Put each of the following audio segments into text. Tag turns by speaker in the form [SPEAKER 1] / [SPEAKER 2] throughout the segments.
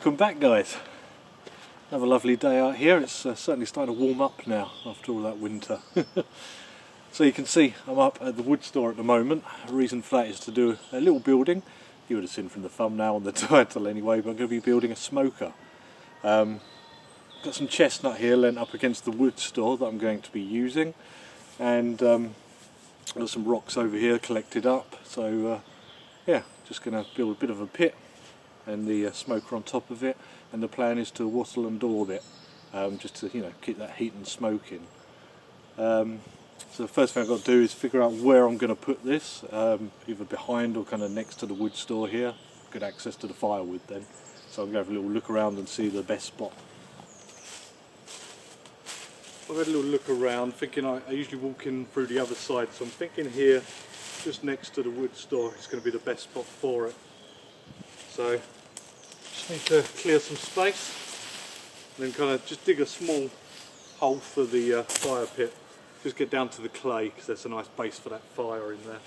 [SPEAKER 1] Welcome back, guys. Another lovely day out here. It's certainly starting to warm up now after all that winter. So you can see I'm up at the wood store at the moment. The reason for that is to do a little building. You would have seen from the thumbnail and the title anyway, but I'm going to be building a smoker. Got some chestnut here lent up against the wood store that I'm going to be using, and got some rocks over here collected up. So yeah, just going to build a bit of a pit and the smoker on top of it, and the plan is to wattle and daub it, just to keep that heat and smoke in. So the first thing I've got to do is figure out where I'm going to put this, either behind or kind of next to the wood store here. Good access to the firewood then, so I'm going to have a little look around and see the best spot. I've had a little look around, thinking I usually walk in through the other side, so I'm thinking here, just next to the wood store, is going to be the best spot for it. So just need to clear some space and then kind of just dig a small hole for the fire pit. Just get down to the clay because there's a nice base for that fire in there.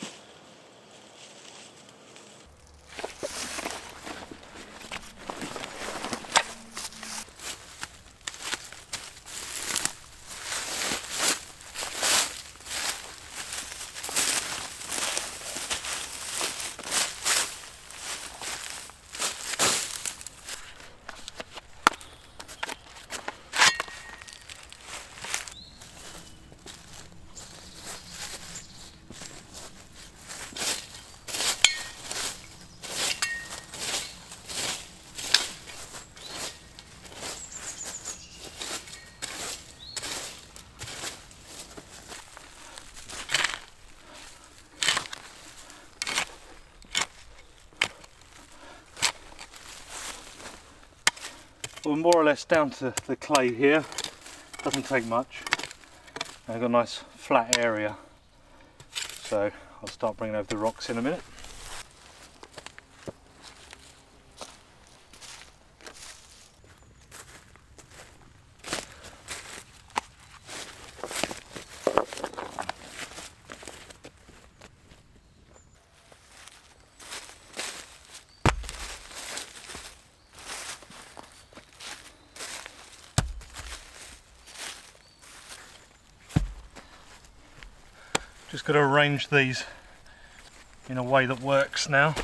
[SPEAKER 1] We're more or less down to the clay here. Doesn't take much. I've got a nice flat area, so I'll start bringing over the rocks in a minute. Just got to arrange these in a way that works now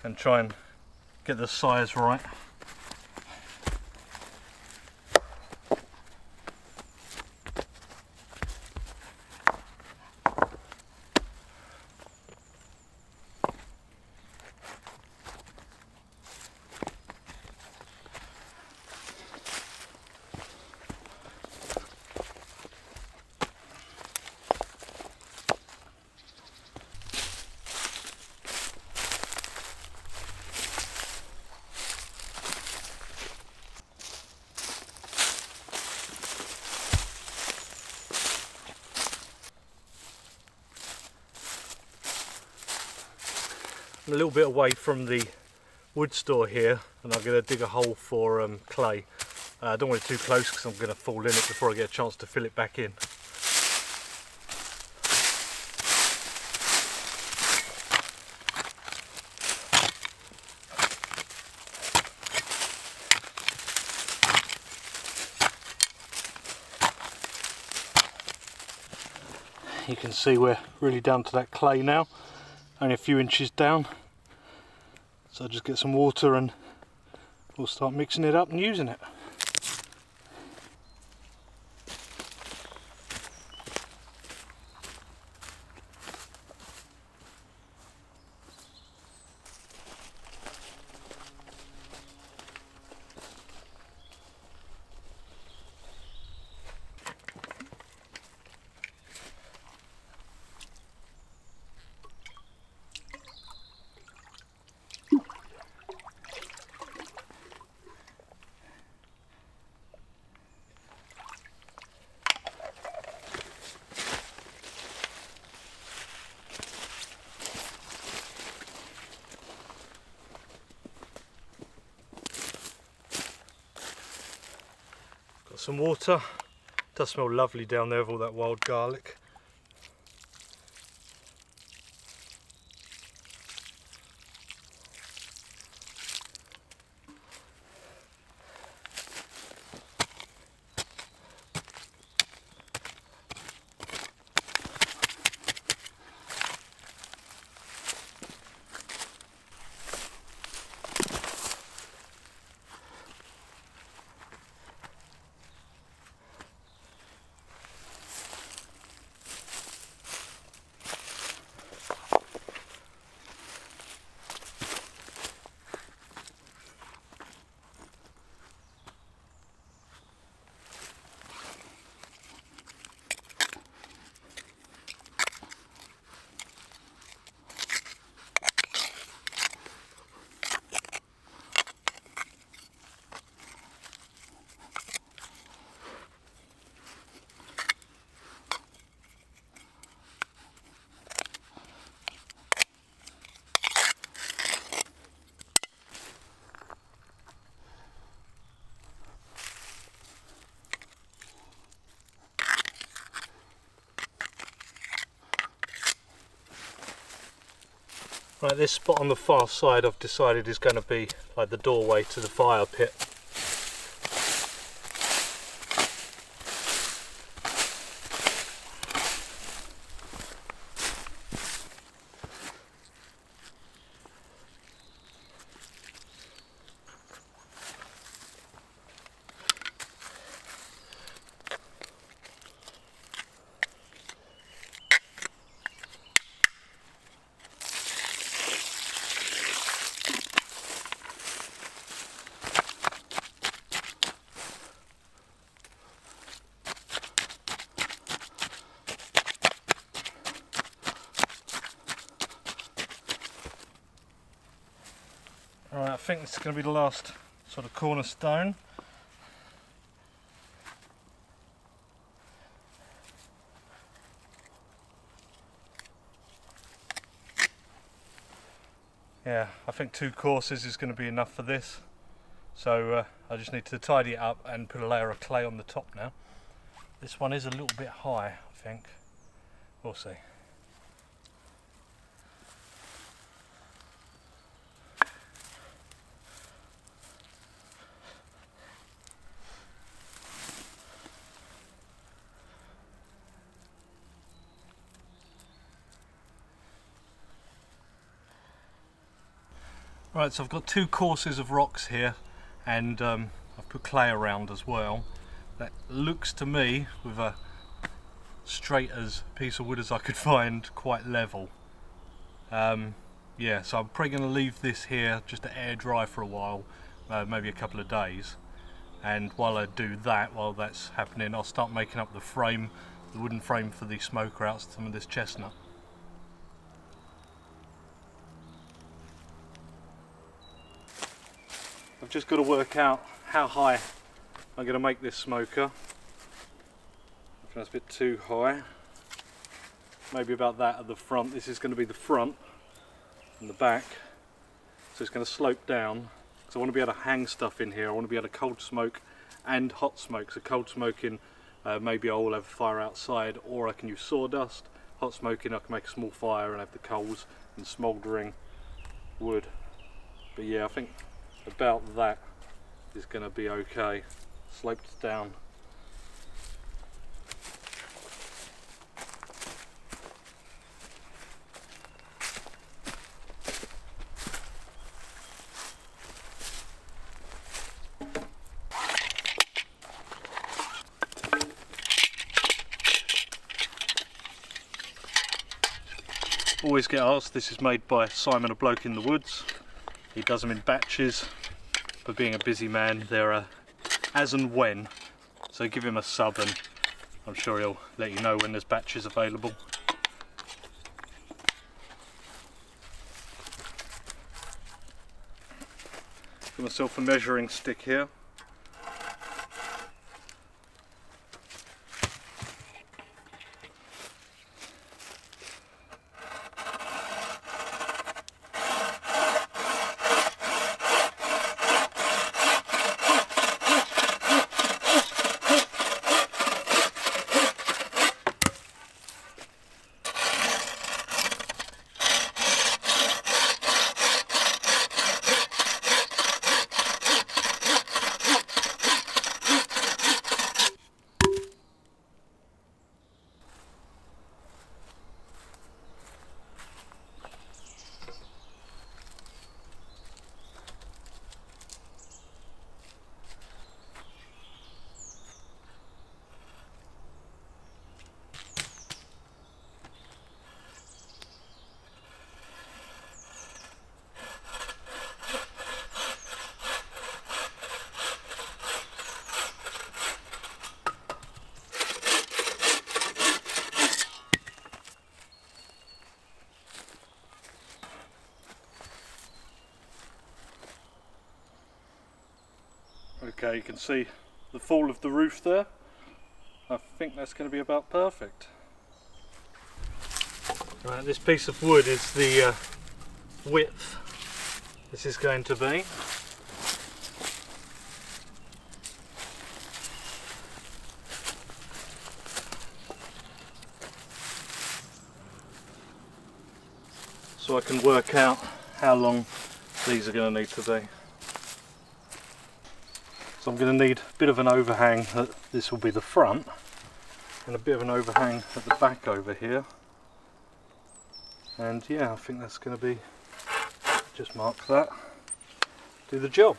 [SPEAKER 1] and try and get the size right. I'm a little bit away from the wood store here, and I'm going to dig a hole for clay. I don't want it too close because I'm going to fall in it before I get a chance to fill it back in. You can see we're really down to that clay now, only a few inches down. So I'll just get some water and we'll start mixing it up and using it. Some water. It does smell lovely down there with all that wild garlic. Right, this spot on the far side I've decided is going to be like the doorway to the fire pit. Alright, I think this is going to be the last sort of cornerstone. Yeah, I think 2 courses is going to be enough for this. So I just need to tidy it up and put a layer of clay on the top now. This one is a little bit high, I think. We'll see. Right, so I've got 2 courses of rocks here, and I've put clay around as well. That looks to me, with a straight as piece of wood as I could find, quite level. Yeah, so I'm probably going to leave this here just to air dry for a while, maybe a couple of days. And while I do that, while that's happening, I'll start making up the frame, the wooden frame for the smoker out of some of this chestnut. I've just got to work out how high I'm going to make this smoker. I think that's a bit too high. Maybe about that at the front. This is going to be the front and the back. So it's going to slope down. So I want to be able to hang stuff in here. I want to be able to cold smoke and hot smoke. So cold smoking, maybe I will have a fire outside, or I can use sawdust. Hot smoking, I can make a small fire and have the coals and smouldering wood. But yeah, I think about that is going to be okay. Sloped down. Always get asked, this is made by Simon, a Bloke in the Woods. He does them in batches, but being a busy man, they're as and when. So give him a sub and I'm sure he'll let you know when there's batches available. Got myself a measuring stick here. Okay, you can see the fall of the roof there. I think that's going to be about perfect. Right, this piece of wood is the width this is going to be. so I can work out how long these are going to need to be. So I'm going to need a bit of an overhang. This will be the front, and a bit of an overhang at the back over here. And yeah, I think that's going to be, just mark that, do the job.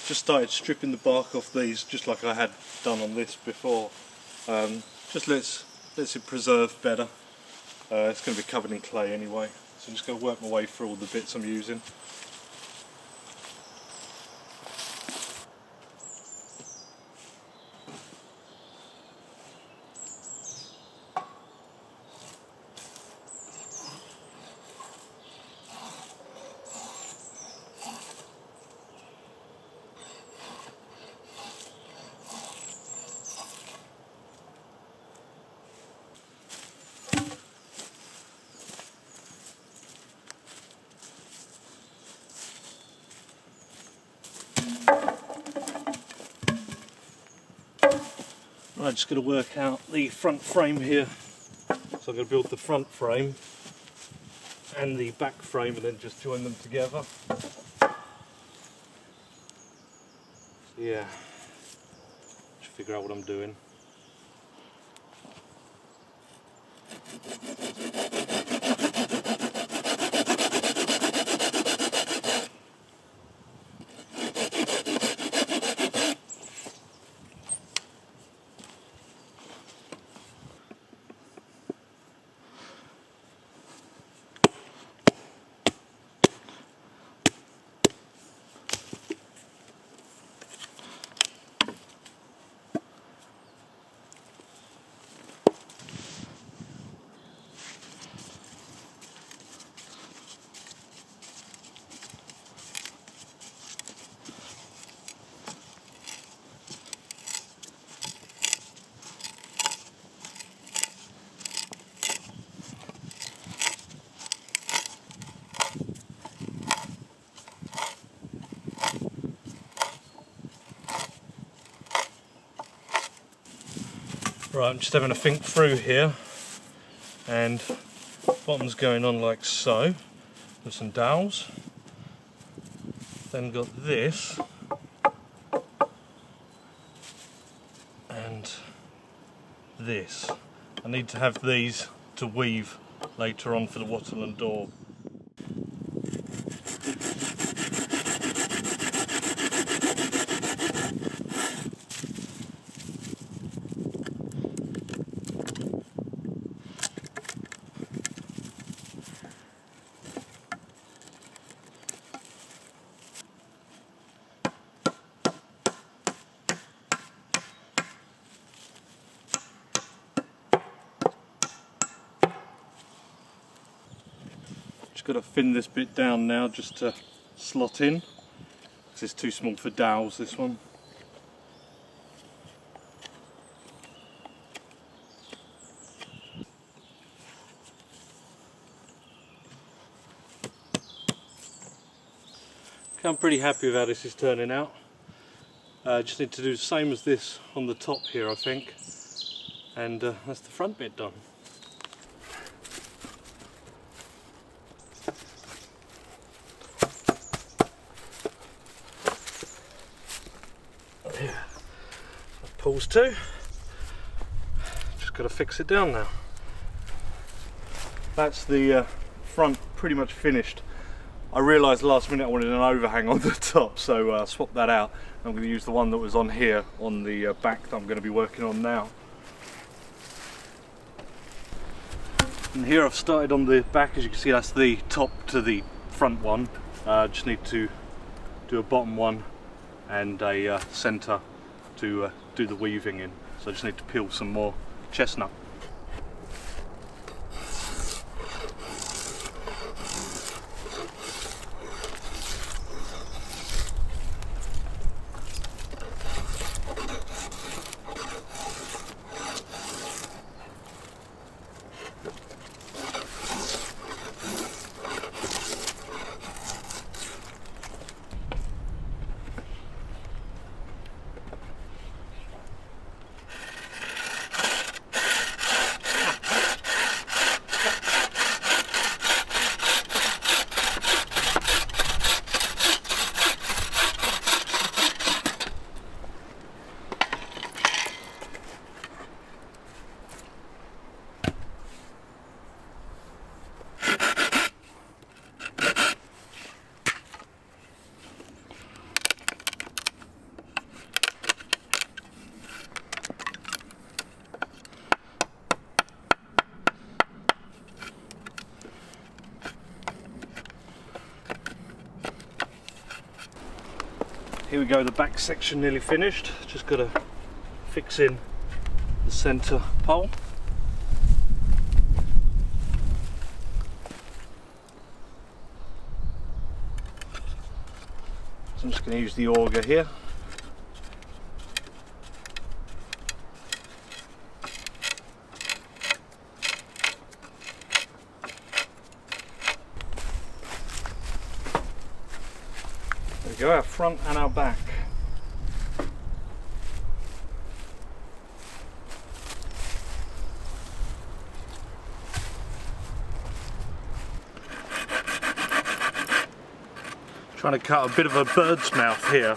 [SPEAKER 1] Just started stripping the bark off these, just like I had done on this before. Just lets it preserve better. It's going to be covered in clay anyway, so I'm just going to work my way through all the bits I'm using. Right, just going to work out the front frame here. So I'm going to build the front frame and the back frame and then just join them together. So yeah, just figure out what I'm doing. Right, I'm just having a think through here, and bottom's going on like so, with some dowels. Then got this, and this. I need to have these to weave later on for the wattle and door. Just got to thin this bit down now just to slot in, because it's too small for dowels, this one. I'm pretty happy with how this is turning out. Just need to do the same as this on the top here, I think, and that's the front bit done. Yeah, pulls too. Just got to fix it down now. That's the front pretty much finished. I realised last minute I wanted an overhang on the top, so I swapped that out. I'm going to use the one that was on here on the back that I'm going to be working on now. And here I've started on the back. As you can see, that's the top to the front one. Just need to do a bottom one and a centre to do the weaving in. So I just need to peel some more chestnut. Here we go, the back section nearly finished. Just got to fix in the centre pole. So I'm just going to use the auger here. There we go, our front and our back. Trying to cut a bit of a bird's mouth here. I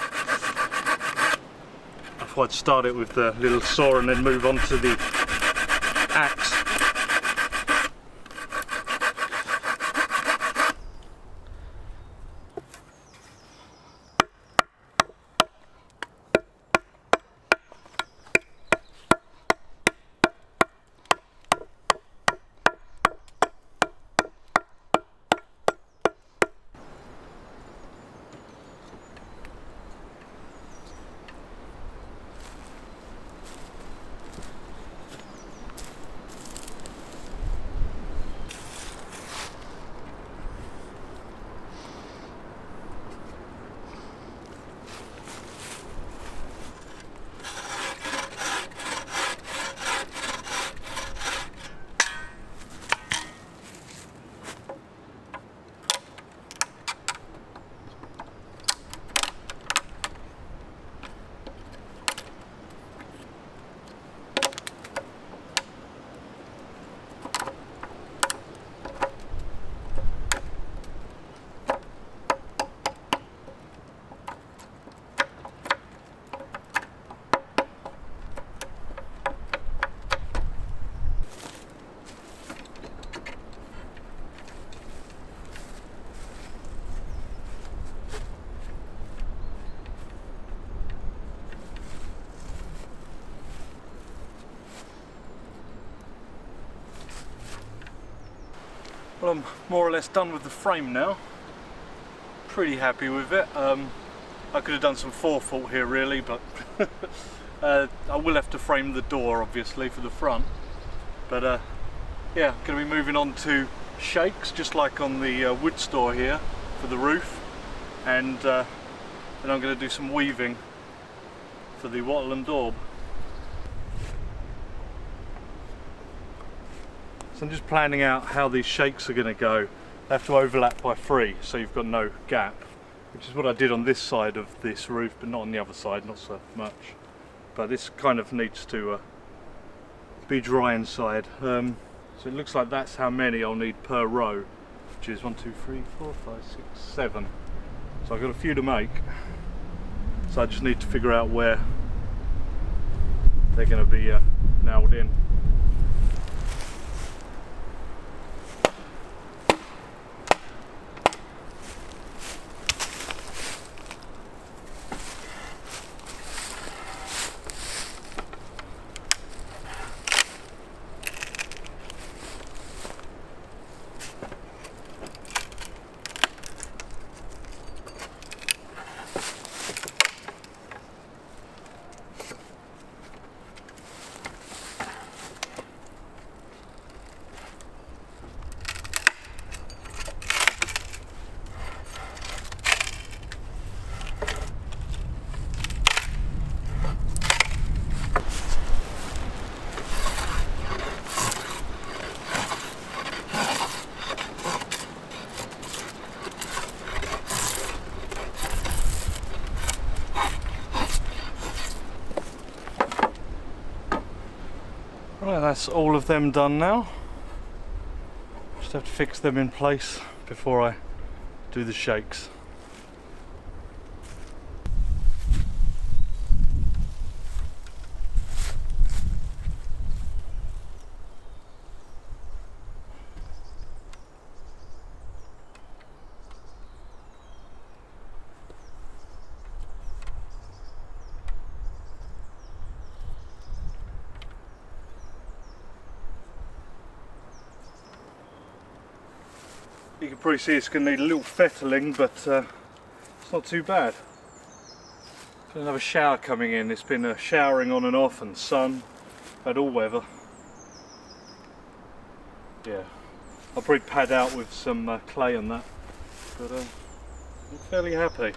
[SPEAKER 1] thought I'd start it with the little saw and then move on to the axe. Well, I'm more or less done with the frame now. Pretty happy with it. I could have done some forethought here really, but I will have to frame the door obviously for the front. But yeah, I'm going to be moving on to shakes just like on the wood store here for the roof, and then I'm going to do some weaving for the wattle and daub. So I'm just planning out how these shakes are going to go. They have to overlap by 3, so you've got no gap. which is what I did on this side of this roof, but not on the other side, not so much. But this kind of needs to be dry inside. So it looks like that's how many I'll need per row, which is 1, 2, 3, 4, 5, 6, 7. So I've got a few to make. So I just need to figure out where they're going to be nailed in. Right, that's all of them done now. Just have to fix them in place before I do the shakes. You can probably see it's going to need a little fettling, but it's not too bad. Got another shower coming in. It's been showering on and off, and sun, had all weather. Yeah, I'll probably pad out with some clay and that, but I'm fairly happy.